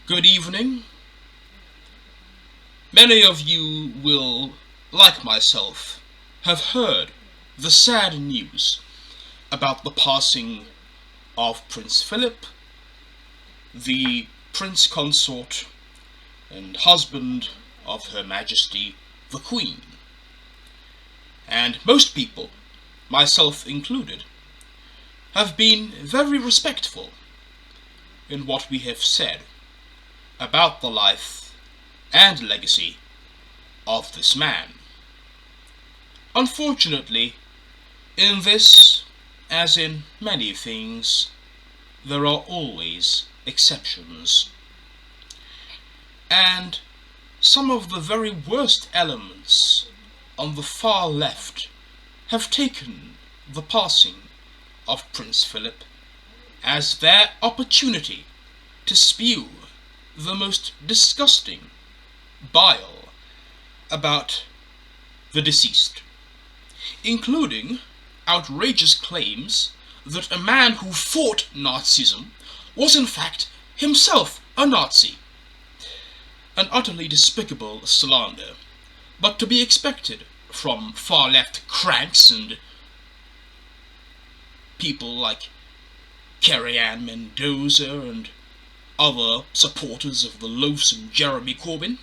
Good evening. Many of you will, like myself, have heard the sad news about the passing of Prince Philip, the Prince Consort and husband of Her Majesty the Queen. And most people, myself included, have been very respectful in what we have said about the life and legacy of this man. Unfortunately, in this, as in many things, there are always exceptions. And some of the very worst elements on the far left have taken the passing of Prince Philip as their opportunity to spew the most disgusting bile about the deceased, including outrageous claims that a man who fought Nazism was in fact himself a Nazi. An utterly despicable slander, but to be expected from far-left cranks and people like Carrie Ann Mendoza and other supporters of the loathsome Jeremy Corbyn,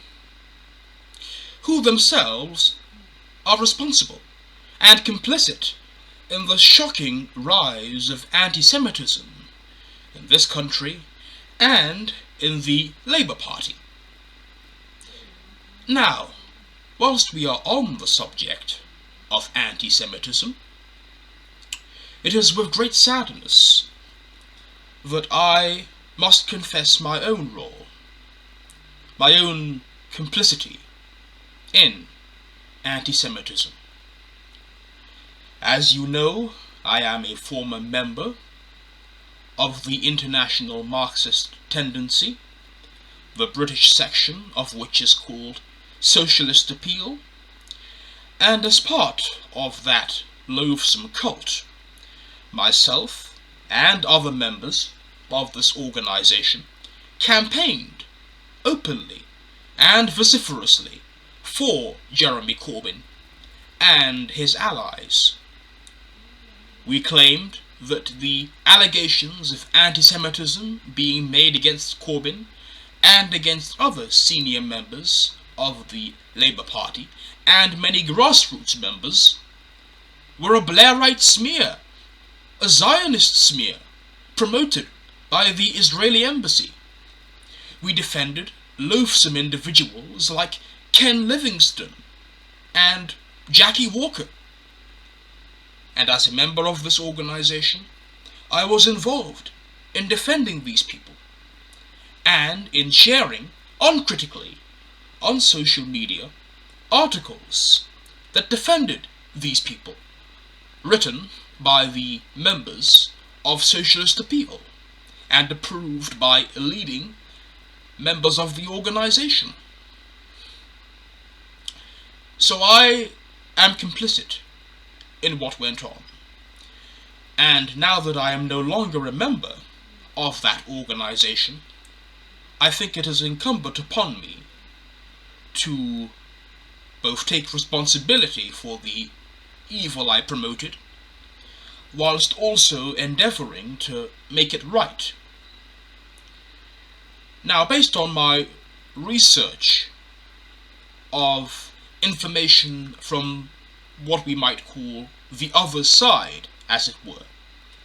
who themselves are responsible and complicit in the shocking rise of anti-Semitism in this country and in the Labour Party. Now, whilst we are on the subject of anti-Semitism, it is with great sadness that I must confess my own role, my own complicity in anti-Semitism. As you know, I am a former member of the International Marxist Tendency, the British section of which is called Socialist Appeal, and as part of that loathsome cult, myself and other members of this organization campaigned openly and vociferously for Jeremy Corbyn and his allies. We claimed that the allegations of anti-Semitism being made against Corbyn and against other senior members of the Labour Party and many grassroots members were a Blairite smear, a Zionist smear, promoted by the Israeli embassy. We defended loathsome individuals like Ken Livingstone and Jackie Walker. And as a member of this organization, I was involved in defending these people and in sharing uncritically on social media articles that defended these people, written by the members of Socialist Appeal and approved by leading members of the organization. So I am complicit in what went on. And now that I am no longer a member of that organization, I think it is incumbent upon me to both take responsibility for the evil I promoted, whilst also endeavouring to make it right. Now, based on my research of information from what we might call the other side, as it were,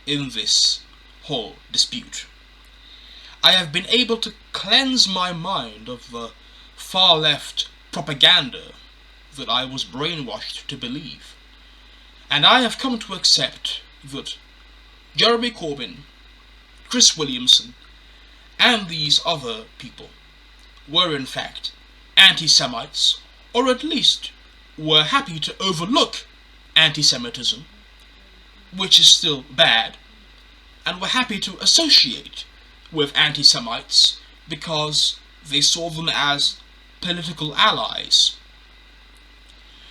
in this whole dispute, I have been able to cleanse my mind of the far-left propaganda that I was brainwashed to believe, and I have come to accept that Jeremy Corbyn, Chris Williamson, and these other people were in fact anti-Semites, or at least were happy to overlook anti-Semitism, which is still bad, and were happy to associate with anti-Semites because they saw them as political allies.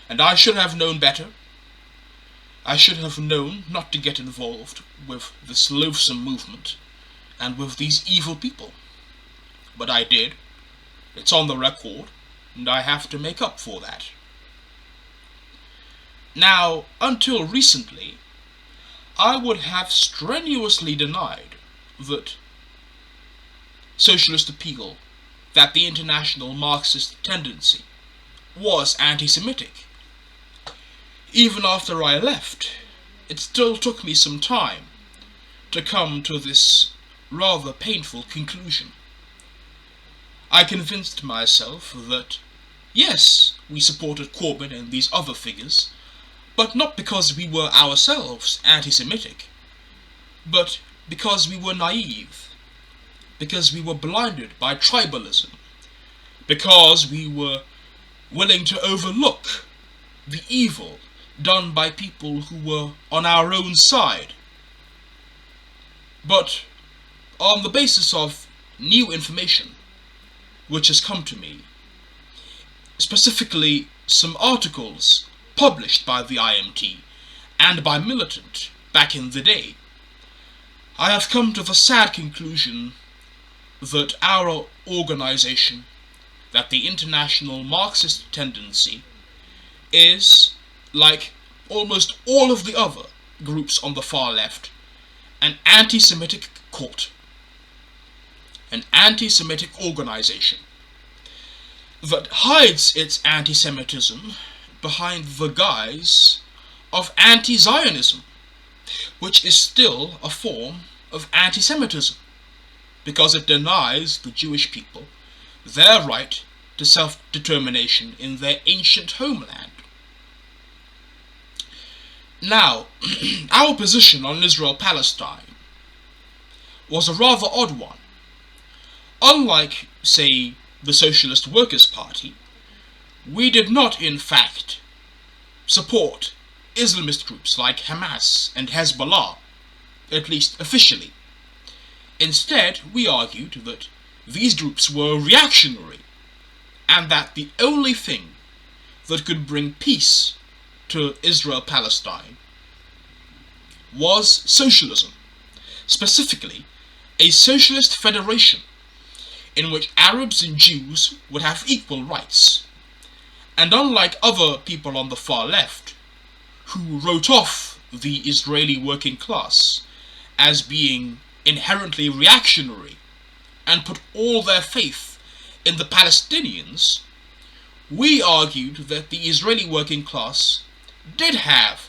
And I should have known better. I should have known not to get involved with this loathsome movement and with these evil people. but I did. It's on the record, and I have to make up for that. Now, until recently, I would have strenuously denied that socialist appeal, that the International Marxist Tendency was anti-Semitic. Even after I left, it still took me some time to come to this rather painful conclusion. I convinced myself that, yes, we supported Corbyn and these other figures, but not because we were ourselves anti-Semitic, but because we were naive, because we were blinded by tribalism, because we were willing to overlook the evil done by people who were on our own side. But on the basis of new information which has come to me, specifically some articles published by the IMT and by Militant back in the day, I have come to the sad conclusion that our organization, that the International Marxist Tendency, is, like almost all of the other groups on the far left, an anti-Semitic cult, an anti-Semitic organization that hides its anti-Semitism behind the guise of anti-Zionism, which is still a form of anti-Semitism, because it denies the Jewish people their right to self-determination in their ancient homeland. Now, our position on Israel-Palestine was a rather odd one. Unlike, say, the Socialist Workers' Party, we did not, in fact, support Islamist groups like Hamas and Hezbollah, at least officially. Instead, we argued that these groups were reactionary, and that the only thing that could bring peace to Israel-Palestine was socialism, specifically a socialist federation in which Arabs and Jews would have equal rights. And unlike other people on the far left, who wrote off the Israeli working class as being inherently reactionary and put all their faith in the Palestinians, we argued that the Israeli working class did have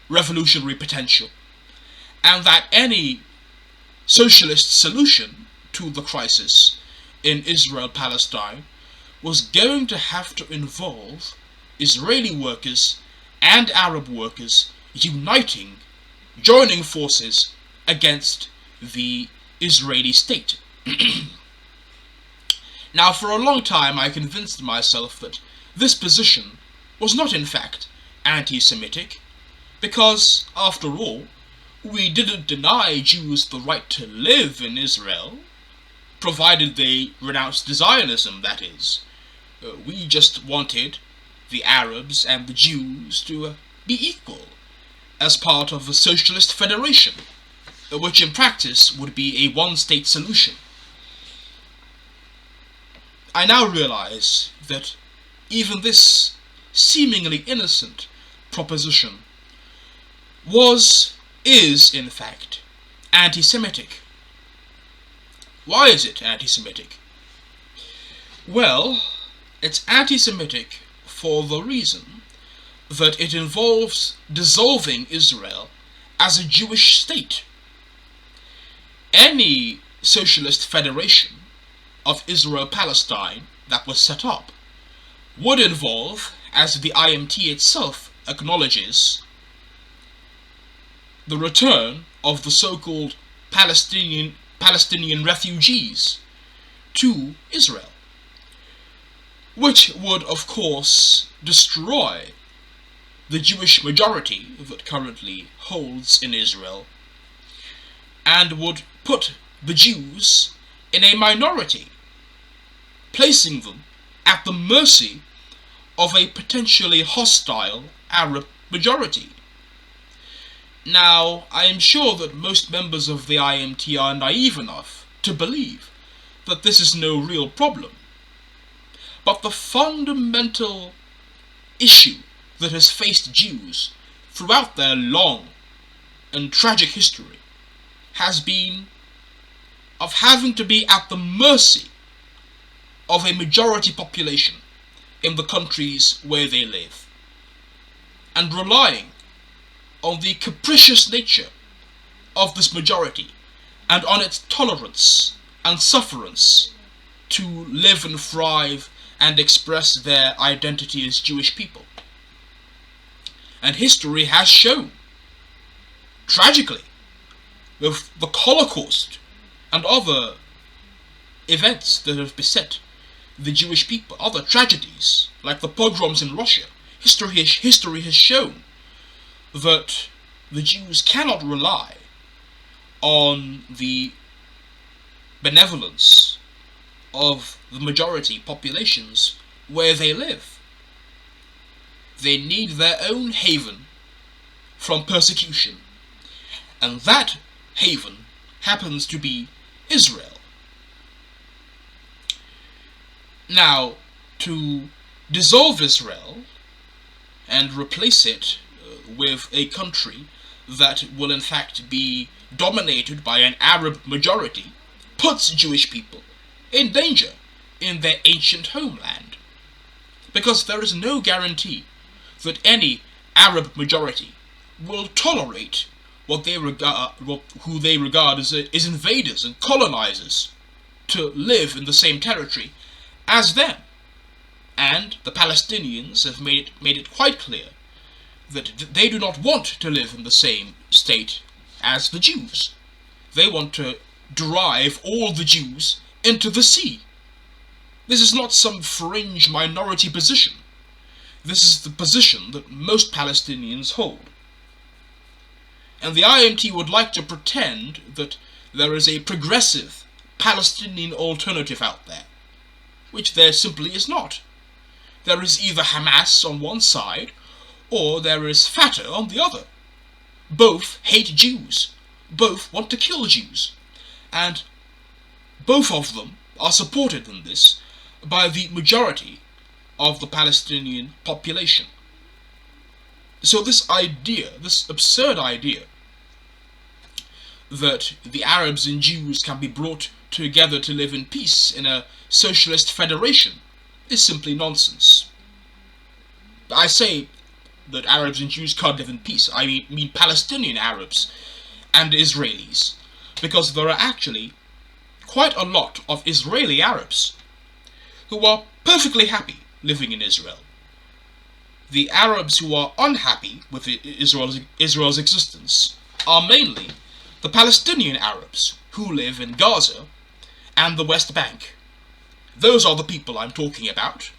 revolutionary potential, and that any socialist solution to the crisis in Israel-Palestine was going to have to involve Israeli workers and Arab workers uniting, joining forces against the Israeli state. Now, for a long time I convinced myself that this position was not in fact anti-Semitic, because, after all, we didn't deny Jews the right to live in Israel, provided they renounced Zionism, that is. We just wanted the Arabs and the Jews to be equal as part of a socialist federation, which in practice would be a one-state solution. I now realize that even this seemingly innocent proposition is in fact anti-Semitic. Why is it anti-Semitic? Well, it's anti-Semitic for the reason that it involves dissolving Israel as a Jewish state. Any socialist federation of Israel-Palestine that was set up would involve, as the IMT itself acknowledges, the return of the so-called Palestinian refugees to Israel, which would, of course, destroy the Jewish majority that currently holds in Israel, and would put the Jews in a minority, placing them at the mercy of a potentially hostile Arab majority. Now, I am sure that most members of the IMT are naive enough to believe that this is no real problem. But the fundamental issue that has faced Jews throughout their long and tragic history has been of having to be at the mercy of a majority population in the countries where they live, and relying on the capricious nature of this majority and on its tolerance and sufferance to live and thrive and express their identity as Jewish people. And history has shown, tragically, with the Holocaust and other events that have beset the Jewish people, other tragedies like the pogroms in Russia, history has shown that the Jews cannot rely on the benevolence of the majority populations where they live. They need their own haven from persecution, and that haven happens to be Israel. Now, to dissolve Israel and replace it with a country that will in fact be dominated by an Arab majority puts Jewish people in danger in their ancient homeland, because there is no guarantee that any Arab majority will tolerate what they regard, who they regard as invaders and colonizers, to live in the same territory as them. And the Palestinians have made it quite clear that they do not want to live in the same state as the Jews. They want to drive all the Jews into the sea. This is not some fringe minority position. This is the position that most Palestinians hold. And the IMT would like to pretend that there is a progressive Palestinian alternative out there, which there simply is not. There is either Hamas on one side, or there is Fatah on the other. Both hate Jews. Both want to kill Jews. And both of them are supported in this by the majority of the Palestinian population. So this idea, this absurd idea, that the Arabs and Jews can be brought together to live in peace in a socialist federation, is simply nonsense. I say that Arabs and Jews can't live in peace. I mean Palestinian Arabs and Israelis, because there are actually quite a lot of Israeli Arabs who are perfectly happy living in Israel. The Arabs who are unhappy with Israel's existence are mainly the Palestinian Arabs who live in Gaza and the West Bank. Those are the people I'm talking about,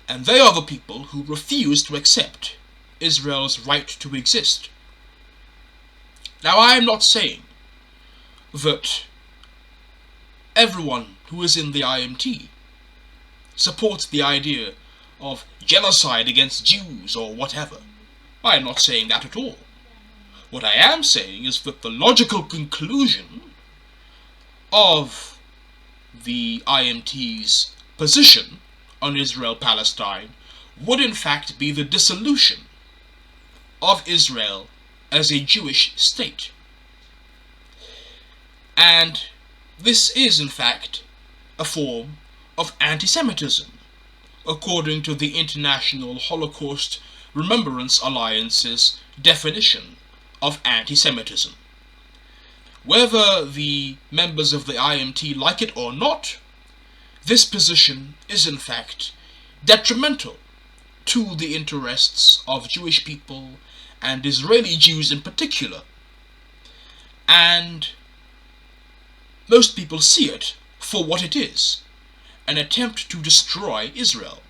and they are the people who refuse to accept Israel's right to exist. Now, I am not saying that everyone who is in the IMT supports the idea of genocide against Jews or whatever. I am not saying that at all. What I am saying is that the logical conclusion of the IMT's position on Israel-Palestine would in fact be the dissolution of Israel as a Jewish state. And this is in fact a form of anti-Semitism, according to the International Holocaust Remembrance Alliance's definition of anti-Semitism. Whether the members of the IMT like it or not, this position is in fact detrimental to the interests of Jewish people and Israeli Jews in particular. And most people see it for what it is: an attempt to destroy Israel.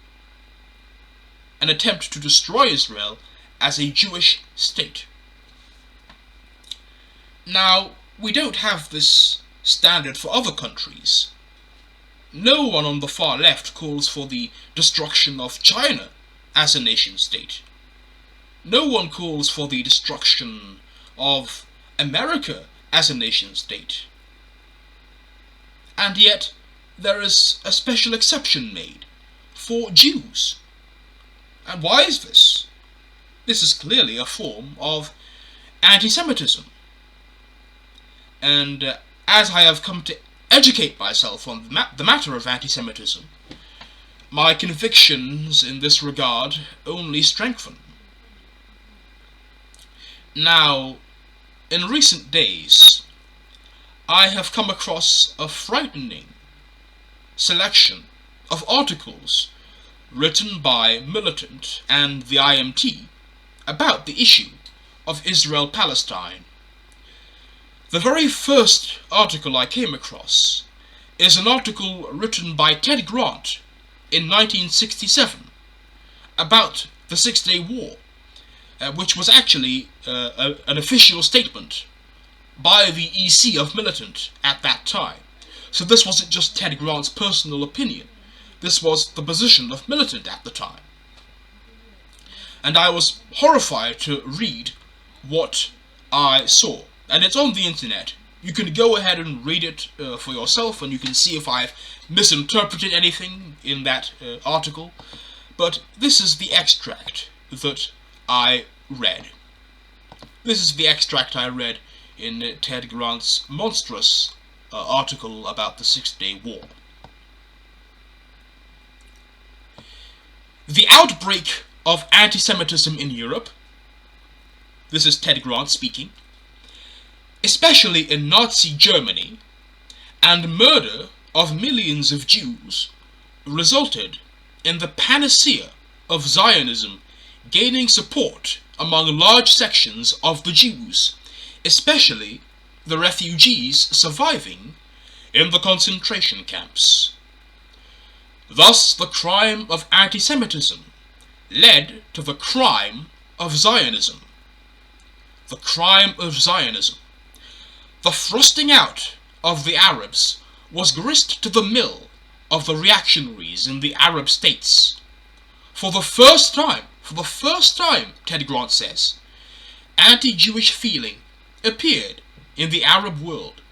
An attempt to destroy Israel as a Jewish state. Now, we don't have this standard for other countries. No one on the far left calls for the destruction of China as a nation-state. No one calls for the destruction of America as a nation-state. And yet, there is a special exception made for Jews. And why is this? This is clearly a form of anti-Semitism. And as I have come to educate myself on the matter of anti-Semitism, my convictions in this regard only strengthen. Now, in recent days, I have come across a frightening selection of articles written by Militant and the IMT about the issue of Israel-Palestine. The very first article I came across is an article written by Ted Grant in 1967 about the Six-Day War, which was actually an official statement by the EC of Militant at that time. So this wasn't just Ted Grant's personal opinion, this was the position of Militant at the time. And I was horrified to read what I saw. And it's on the internet. You can go ahead and read it for yourself, and you can see if I've misinterpreted anything in that article. But this is the extract that I read. This is the extract I read in Ted Grant's monstrous article about the Six-Day War. The outbreak of anti-Semitism in Europe, this is Ted Grant speaking, especially in Nazi Germany, and murder of millions of Jews, resulted in the panacea of Zionism gaining support among large sections of the Jews, especially the refugees surviving in the concentration camps. Thus, the crime of anti-Semitism led to the crime of Zionism. The crime of Zionism. The thrusting out of the Arabs was grist to the mill of the reactionaries in the Arab states. For the first time, Ted Grant says, anti-Jewish feeling appeared in the Arab world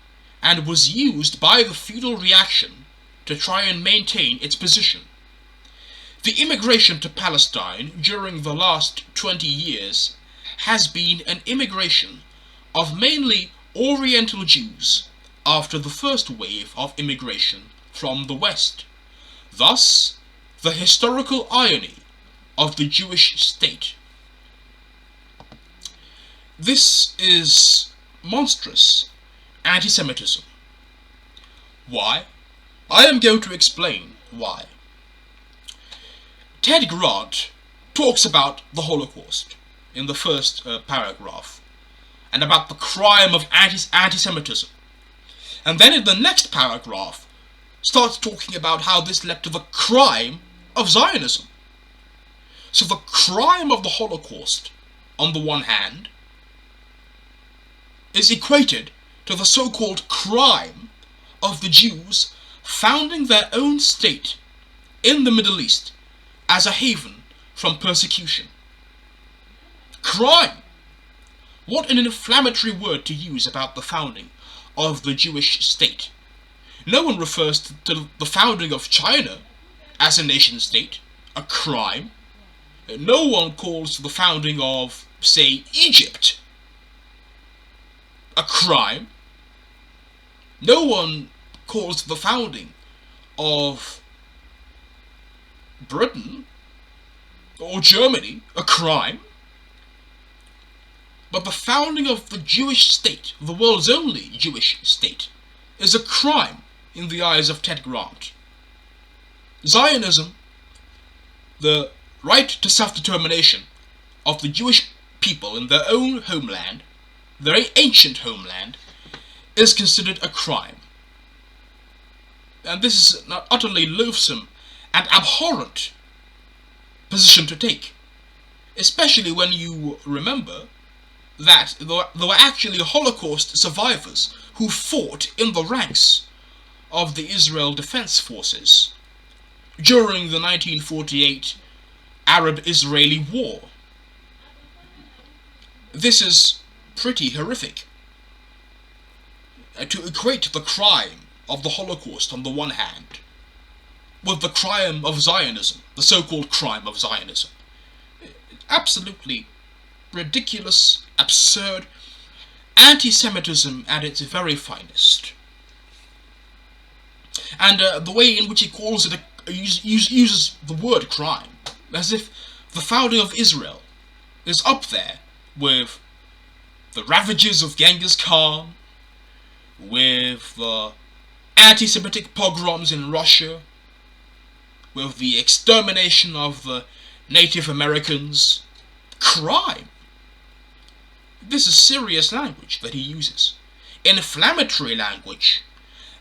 and was used by the feudal reaction to try and maintain its position. The immigration to Palestine during the last 20 years has been an immigration of mainly Oriental Jews after the first wave of immigration from the West. Thus, the historical irony of the Jewish state. This is monstrous anti-Semitism. Why? I am going to explain why. Ted Grant talks about the Holocaust in the first paragraph, and about the crime of anti-Semitism. And then in the next paragraph, starts talking about how this led to the crime of Zionism. So the crime of the Holocaust, on the one hand, is equated to the so-called crime of the Jews founding their own state in the Middle East as a haven from persecution. Crime! What an inflammatory word to use about the founding of the Jewish state. No one refers to the founding of China as a nation-state a crime. No one calls the founding of, say, Egypt a crime. No one calls the founding of Britain or Germany a crime. But the founding of the Jewish state, the world's only Jewish state, is a crime in the eyes of Ted Grant. Zionism, the right to self-determination of the Jewish people in their own homeland, their ancient homeland, is considered a crime. And this is an utterly loathsome and abhorrent position to take, especially when you remember that there were actually Holocaust survivors who fought in the ranks of the Israel Defense Forces during the 1948 Arab-Israeli War. This is pretty horrific. To equate the crime of the Holocaust on the one hand, with the crime of Zionism, the so-called crime of Zionism. Absolutely ridiculous, absurd, anti-Semitism at its very finest. And the way in which he calls it, uses the word crime, as if the founding of Israel is up there with the ravages of Genghis Khan, with the anti-Semitic pogroms in Russia, with the extermination of the Native Americans. Crime. This is serious language that he uses. Inflammatory language.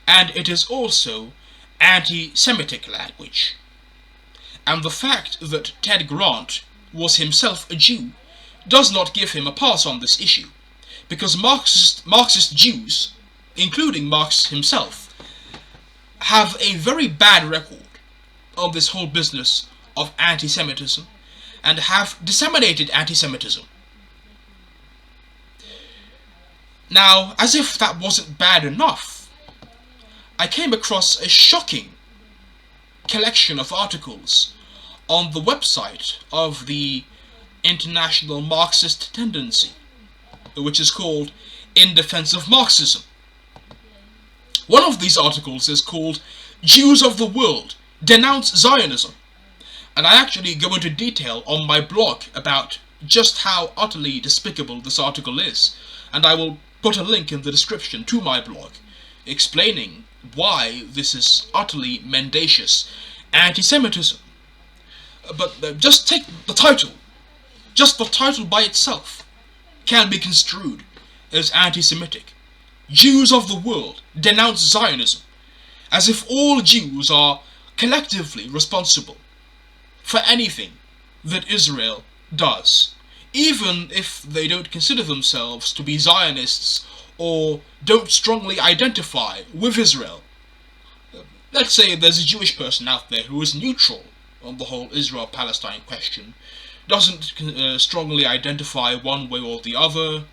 And it is also anti-Semitic language. And the fact that Ted Grant was himself a Jew does not give him a pass on this issue, because Marxist Jews, including Marx himself, have a very bad record on this whole business of anti-Semitism, and have disseminated anti-Semitism. Now, as if that wasn't bad enough, I came across a shocking collection of articles on the website of the International Marxist Tendency, which is called In Defense of Marxism. One of these articles is called Jews of the World Denounce Zionism, and I actually go into detail on my blog about just how utterly despicable this article is, and I will put a link in the description to my blog explaining why this is utterly mendacious anti-Semitism. But just take the title. Just the title by itself can be construed as anti-Semitic. Jews of the world denounce Zionism, as if all Jews are collectively responsible for anything that Israel does, even if they don't consider themselves to be Zionists or don't strongly identify with Israel. Let's say there's a Jewish person out there who is neutral on the whole Israel-Palestine question, doesn't strongly identify one way or the other,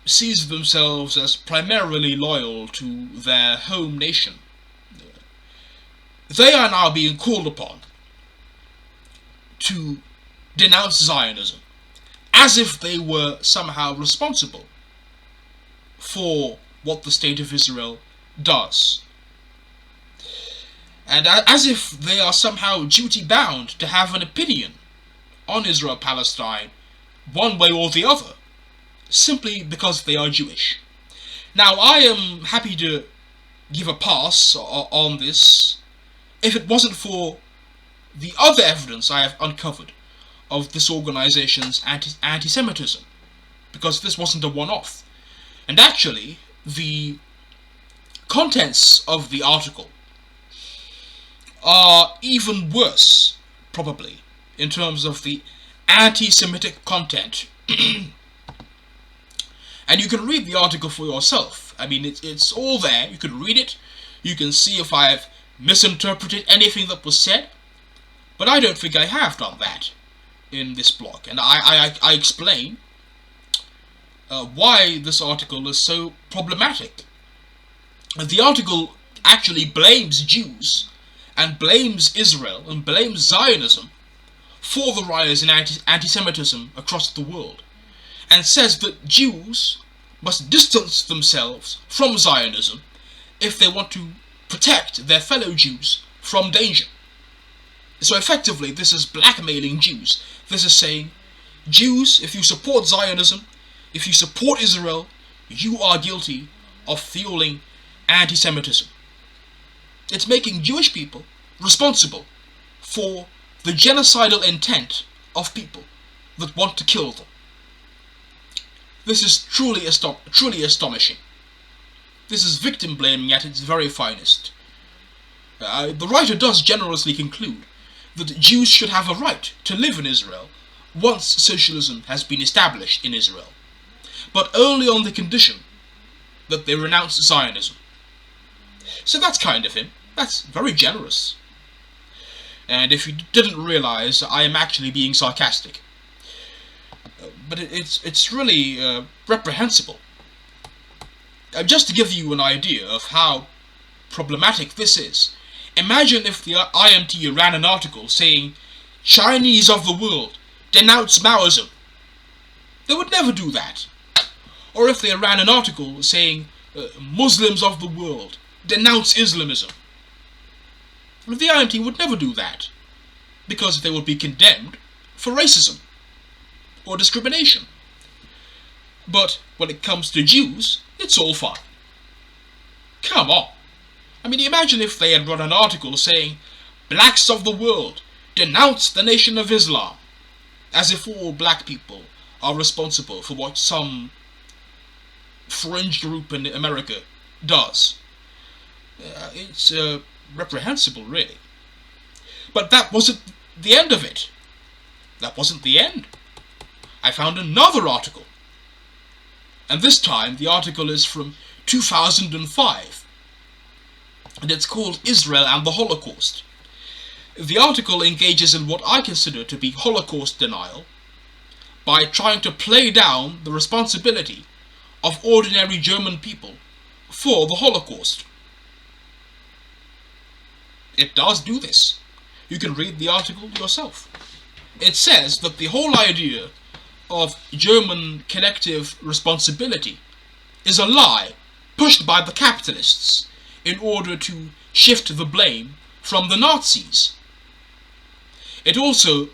sees themselves as primarily loyal to their home nation. They are now being called upon to denounce Zionism, as if they were somehow responsible for what the State of Israel does. And as if they are somehow duty-bound to have an opinion on Israel-Palestine, one way or the other, simply because they are Jewish. Now, I am happy to give a pass on this, if it wasn't for the other evidence I have uncovered of this organization's anti-Semitism, because this wasn't a one-off. And actually, the contents of the article are even worse, probably, in terms of the anti-Semitic content. And you can read the article for yourself. I mean, it's all there. You can read it. You can see if I have misinterpreted anything that was said. But I don't think I have done that in this blog. And I explain why this article is so problematic. The article actually blames Jews and blames Israel and blames Zionism for the rise in anti-Semitism across the world, and says that Jews must distance themselves from Zionism if they want to protect their fellow Jews from danger. So effectively, this is blackmailing Jews. This is saying, Jews, if you support Zionism, if you support Israel, you are guilty of fueling anti-Semitism. It's making Jewish people responsible for the genocidal intent of people that want to kill them. This is truly astonishing. This is victim blaming at its very finest. The writer does generously conclude that Jews should have a right to live in Israel once socialism has been established in Israel, but only on the condition that they renounce Zionism. So that's kind of him. That's very generous. And if you didn't realize, I am actually being sarcastic. But it's really reprehensible. Just to give you an idea of how problematic this is. Imagine if the IMT ran an article saying, "Chinese of the world, denounce Maoism." They would never do that. Or if they ran an article saying, "Muslims of the world, denounce Islamism." The IMT would never do that, because they would be condemned for racism or discrimination. But when it comes to Jews, it's all fine. Come on. I mean, imagine if they had run an article saying, "Blacks of the world, denounce the Nation of Islam," as if all black people are responsible for what some fringe group in America does. It's reprehensible, really. But that wasn't the end of it. That wasn't the end. I found another article. And this time, the article is from 2005. And it's called "Israel and the Holocaust." The article engages in what I consider to be Holocaust denial by trying to play down the responsibility of ordinary German people for the Holocaust. It does do this. You can read the article yourself. It says that the whole idea of German collective responsibility is a lie pushed by the capitalists in order to shift the blame from the Nazis. It also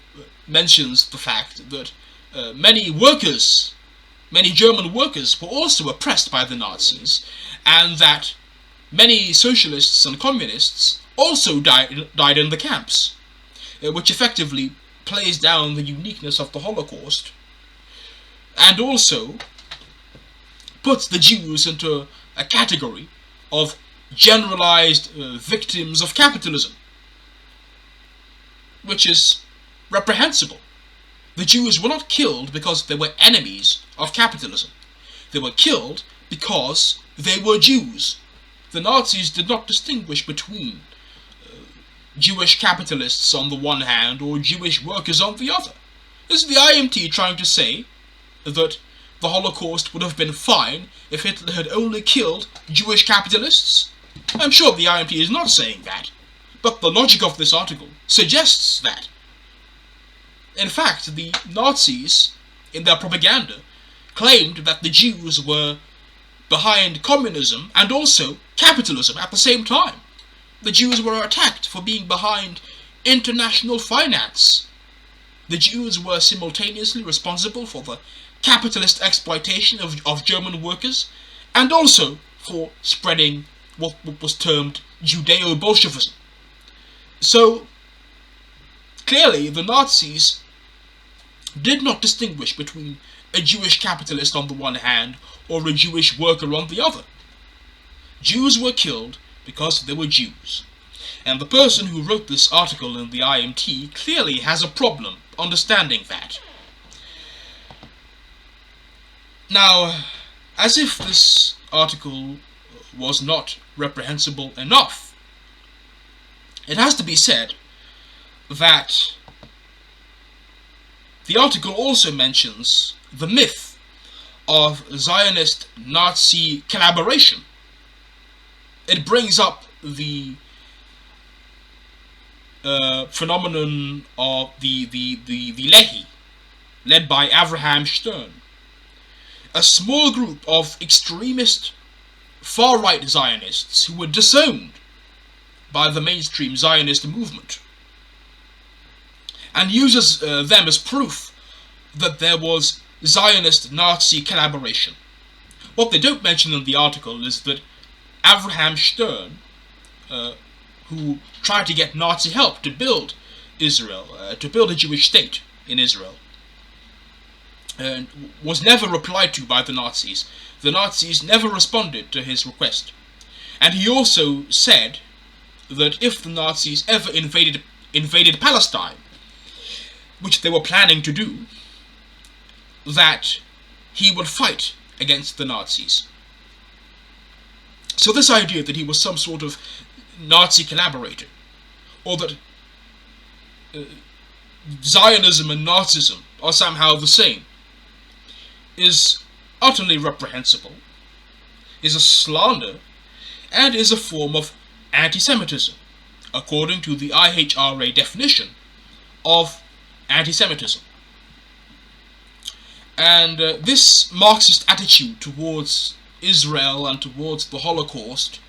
mentions the fact that many German workers were also oppressed by the Nazis, and that many socialists and communists also died in the camps, which effectively plays down the uniqueness of the Holocaust, and also puts the Jews into a category of generalized victims of capitalism, which is reprehensible. The Jews were not killed because they were enemies of capitalism. They were killed because they were Jews. The Nazis did not distinguish between Jewish capitalists on the one hand or Jewish workers on the other. This is the IMT trying to say that the Holocaust would have been fine if Hitler had only killed Jewish capitalists. I'm sure the IMT is not saying that, but the logic of this article suggests that. In fact, the Nazis, in their propaganda, claimed that the Jews were behind communism and also capitalism at the same time. The Jews were attacked for being behind international finance. The Jews were simultaneously responsible for the capitalist exploitation of German workers, and also for spreading what was termed Judeo-Bolshevism. So, clearly the Nazis did not distinguish between a Jewish capitalist on the one hand or a Jewish worker on the other. Jews were killed because they were Jews. And the person who wrote this article in the IMT clearly has a problem understanding that. Now, as if this article was not reprehensible enough, it has to be said that the article also mentions the myth of Zionist-Nazi collaboration. It brings up the phenomenon of the Lehi, led by Avraham Stern, a small group of extremist far-right Zionists who were disowned by the mainstream Zionist movement, and uses them as proof that there was Zionist-Nazi collaboration. What they don't mention in the article is that Avraham Stern, who tried to get Nazi help to build Israel, to build a Jewish state in Israel, and was never replied to by the Nazis. The Nazis never responded to his request. And he also said that if the Nazis ever invaded Palestine, which they were planning to do, that he would fight against the Nazis. So this idea that he was some sort of Nazi collaborator, or that Zionism and Nazism are somehow the same, is utterly reprehensible, is a slander, and is a form of anti-Semitism, according to the IHRA definition of anti-Semitism. And this Marxist attitude towards Israel and towards the Holocaust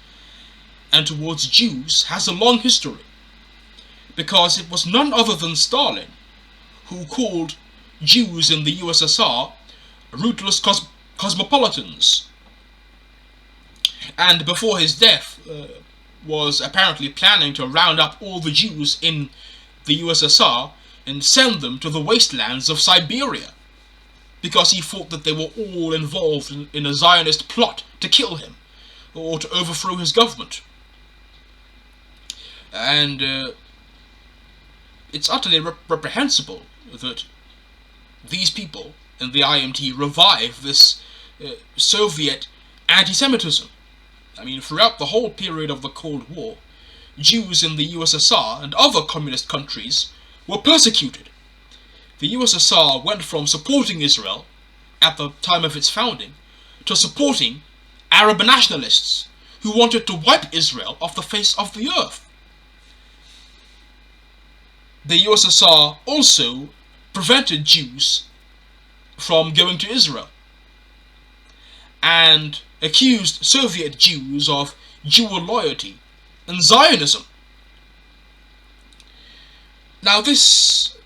and towards Jews has a long history, because it was none other than Stalin who called Jews in the USSR rootless cosmopolitans, and before his death was apparently planning to round up all the Jews in the USSR and send them to the wastelands of Siberia, because he thought that they were all involved in a Zionist plot to kill him or to overthrow his government. And it's utterly reprehensible that these people in the IMT revive this Soviet anti-Semitism. I mean, throughout the whole period of the Cold War, Jews in the USSR and other communist countries were persecuted. The USSR went from supporting Israel at the time of its founding to supporting Arab nationalists who wanted to wipe Israel off the face of the earth. The USSR also prevented Jews from going to Israel and accused Soviet Jews of dual loyalty and Zionism. Now, this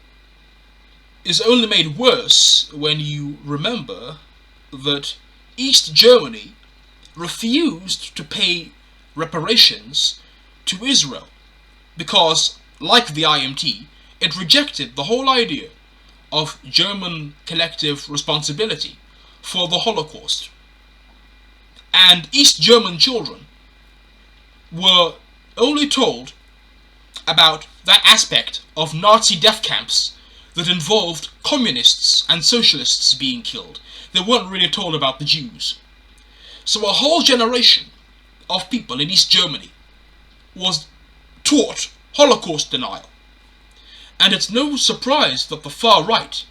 is only made worse when you remember that East Germany refused to pay reparations to Israel because, like the IMT, it rejected the whole idea of German collective responsibility for the Holocaust. And East German children were only told about that aspect of Nazi death camps that involved communists and socialists being killed. They weren't really told about the Jews. So a whole generation of people in East Germany was taught Holocaust denial. And it's no surprise that the far right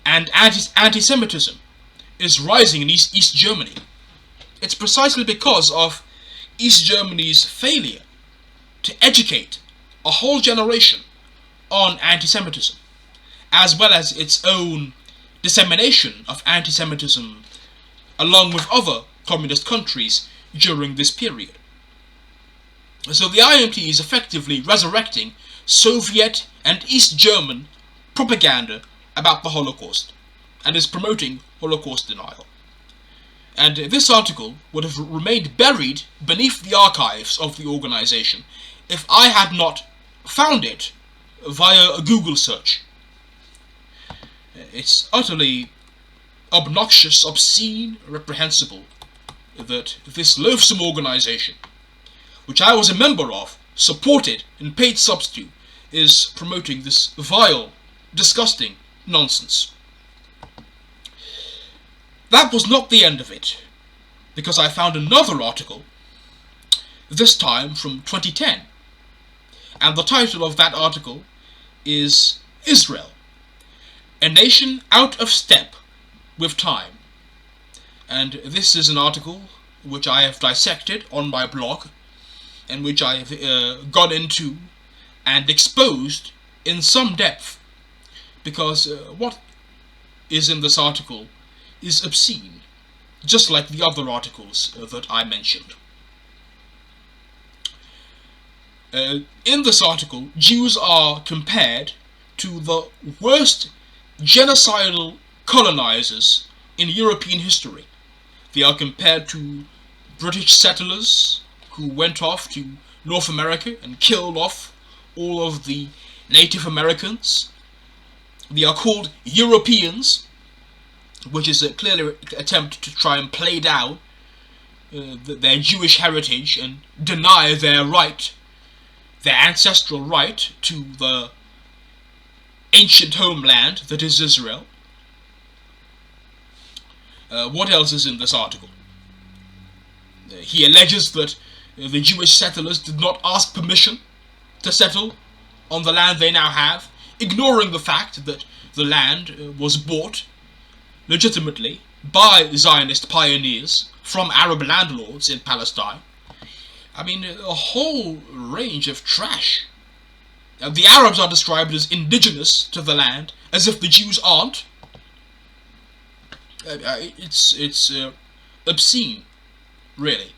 and anti-Semitism is rising in East Germany. It's precisely because of East Germany's failure to educate a whole generation on anti-Semitism, as well as its own dissemination of anti-Semitism along with other communist countries during this period. So the IMT is effectively resurrecting Soviet and East German propaganda about the Holocaust and is promoting Holocaust denial. And this article would have remained buried beneath the archives of the organization if I had not found it via a Google search. It's utterly obnoxious, obscene, reprehensible that this loathsome organization, which I was a member of, supported and paid subs to, is promoting this vile, disgusting nonsense. That was not the end of it, because I found another article, this time from 2010, and the title of that article is Israel, a nation out of step with time. And this is an article which I have dissected on my blog, and which I have gone into and exposed in some depth, because what is in this article is obscene, just like the other articles that I mentioned. In this article, Jews are compared to the worst genocidal colonizers in European history. They are compared to British settlers who went off to North America and killed off all of the Native Americans. They are called Europeans, which is a clear attempt to try and play down their Jewish heritage and deny their right, their ancestral right to the ancient homeland that is Israel. What else is in this article? He alleges that the Jewish settlers did not ask permission to settle on the land they now have, ignoring the fact that the land was bought legitimately by Zionist pioneers from Arab landlords in Palestine. I mean, a whole range of trash. The Arabs are described as indigenous to the land, as if the Jews aren't. It's obscene, really,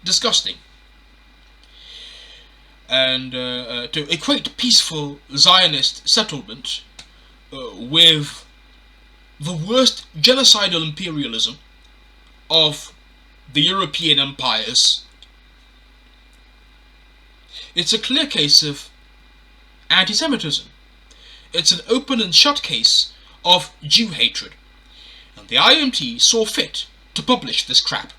disgusting. And to equate peaceful Zionist settlement with the worst genocidal imperialism of the European empires, it's a clear case of anti-Semitism. It's an open and shut case of Jew hatred. And the IMT saw fit to publish this crap.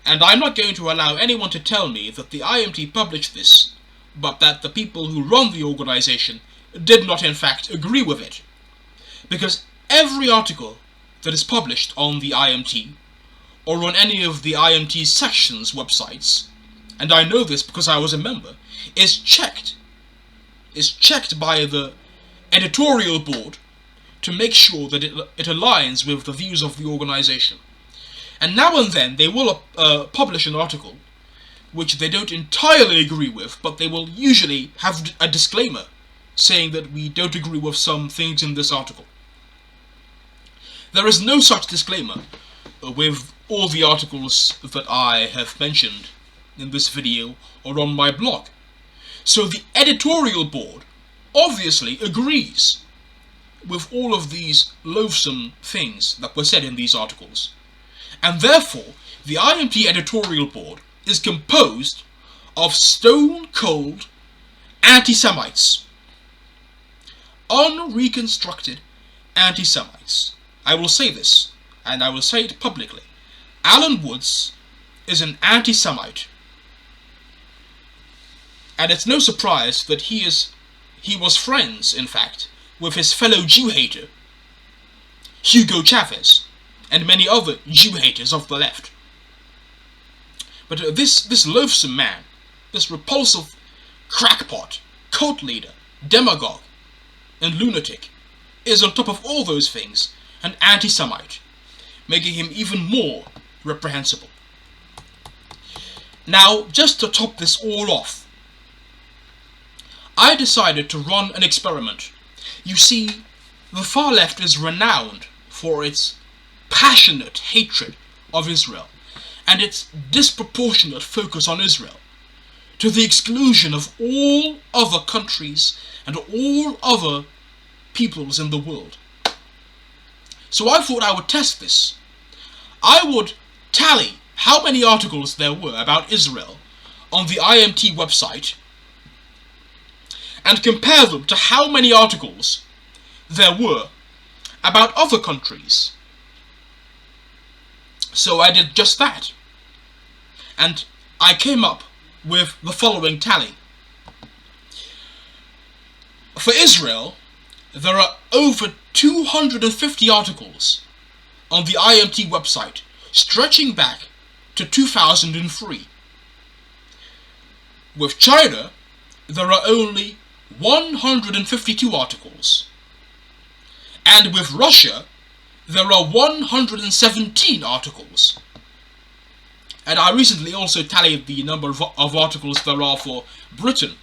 And I'm not going to allow anyone to tell me that the IMT published this, but that the people who run the organization did not in fact agree with it. Because every article that is published on the IMT, or on any of the IMT sections websites, and I know this because I was a member, is checked by the editorial board to make sure that it aligns with the views of the organization. And now and then they will publish an article which they don't entirely agree with, but they will usually have a disclaimer saying that we don't agree with some things in this article. There is no such disclaimer with all the articles that I have mentioned in this video or on my blog. So the editorial board obviously agrees with all of these loathsome things that were said in these articles. And therefore, the IMT editorial board is composed of stone-cold anti-Semites. Unreconstructed anti-Semites. I will say this, and I will say it publicly. Alan Woods is an anti-Semite. And it's no surprise that he was friends, in fact, with his fellow Jew hater, Hugo Chavez, and many other Jew haters of the left. But this loathsome man, this repulsive crackpot, cult leader, demagogue, and lunatic, is on top of all those things an anti-Semite, making him even more reprehensible. Now, just to top this all off, I decided to run an experiment. You see, the far left is renowned for its passionate hatred of Israel and its disproportionate focus on Israel, to the exclusion of all other countries and all other peoples in the world. So I thought I would test this. I would tally how many articles there were about Israel on the IMT website and compare them to how many articles there were about other countries. So I did just that. And I came up with the following tally. For Israel, there are over 250 articles on the IMT website stretching back to 2003. With China, there are only 152 articles. And with Russia, there are 117 articles. And I recently also tallied the number of articles there are for Britain.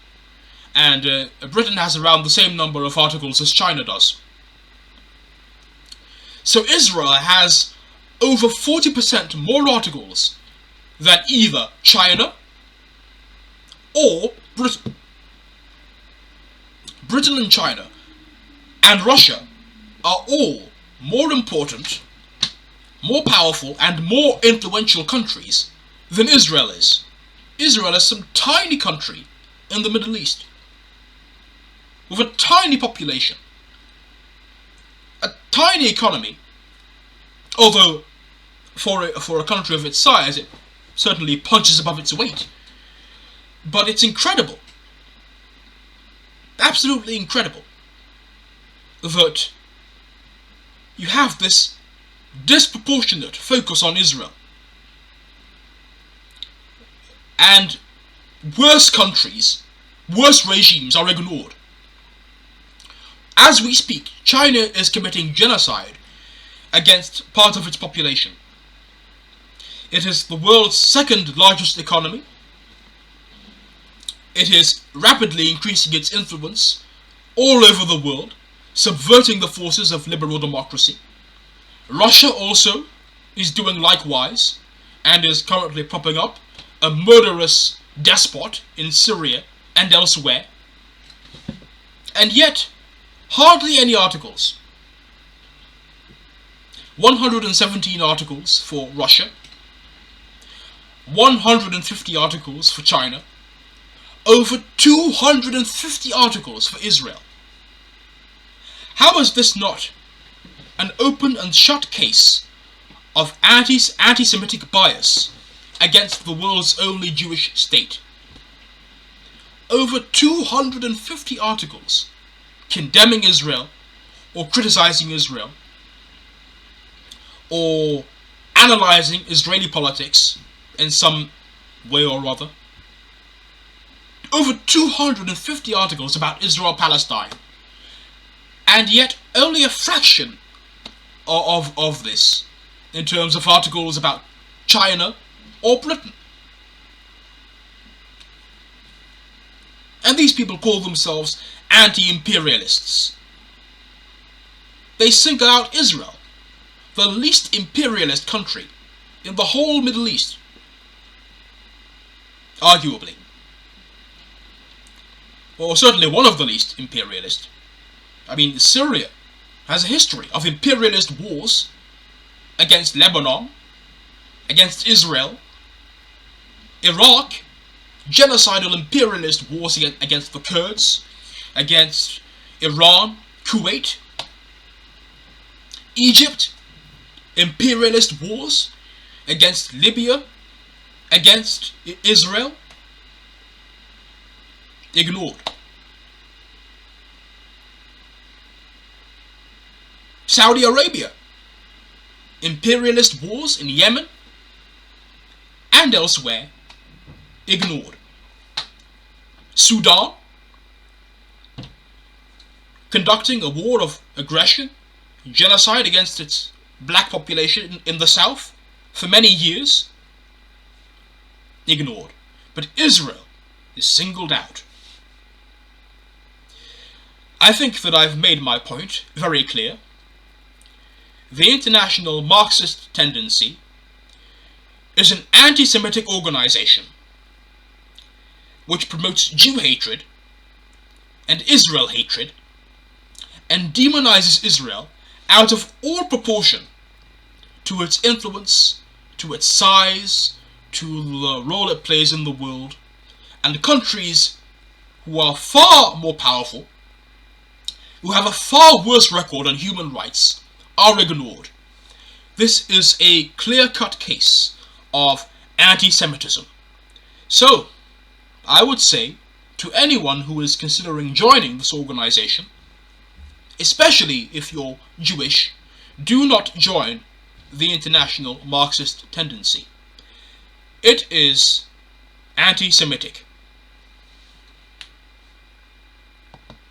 And Britain has around the same number of articles as China does. So Israel has over 40% more articles than either China or Britain. Britain and China and Russia are all more important, more powerful, and more influential countries than Israel is. Israel is some tiny country in the Middle East with a tiny population, a tiny economy, although for a country of its size it certainly punches above its weight. But it's incredible, absolutely incredible, that you have this disproportionate focus on Israel, and worse countries, worse regimes are ignored. As we speak, China is committing genocide against part of its population. It is the world's second largest economy, It is rapidly increasing its influence all over the world, subverting the forces of liberal democracy. Russia also is doing likewise, and is currently propping up a murderous despot in Syria and elsewhere. And yet, hardly any articles. 117 articles for Russia, 150 articles for China, over 250 articles for Israel. How is this not an open and shut case of anti-Semitic bias against the world's only Jewish state? Over 250 articles condemning Israel, or criticizing Israel, or analyzing Israeli politics in some way or other. Over 250 articles about Israel-Palestine. And yet only a fraction of this in terms of articles about China or Britain. And these people call themselves anti-imperialists. They single out Israel, the least imperialist country in the whole Middle East, arguably. Or certainly one of the least imperialist. I mean, Syria has a history of imperialist wars against Lebanon, against Israel. Iraq, genocidal imperialist wars against the Kurds, against Iran, Kuwait. Egypt, imperialist wars against Libya, against Israel. Ignored. Saudi Arabia, imperialist wars in Yemen and elsewhere, ignored. Sudan, conducting a war of aggression, genocide against its black population in the south for many years, ignored. But Israel is singled out. I think that I've made my point very clear. The International Marxist Tendency is an anti-Semitic organization which promotes Jew hatred and Israel hatred and demonizes Israel out of all proportion to its influence, to its size, to the role it plays in the world, and countries who are far more powerful, who have a far worse record on human rights, are ignored. This is a clear-cut case of anti-Semitism. So, I would say to anyone who is considering joining this organization, especially if you're Jewish, do not join the International Marxist Tendency. It is anti-Semitic.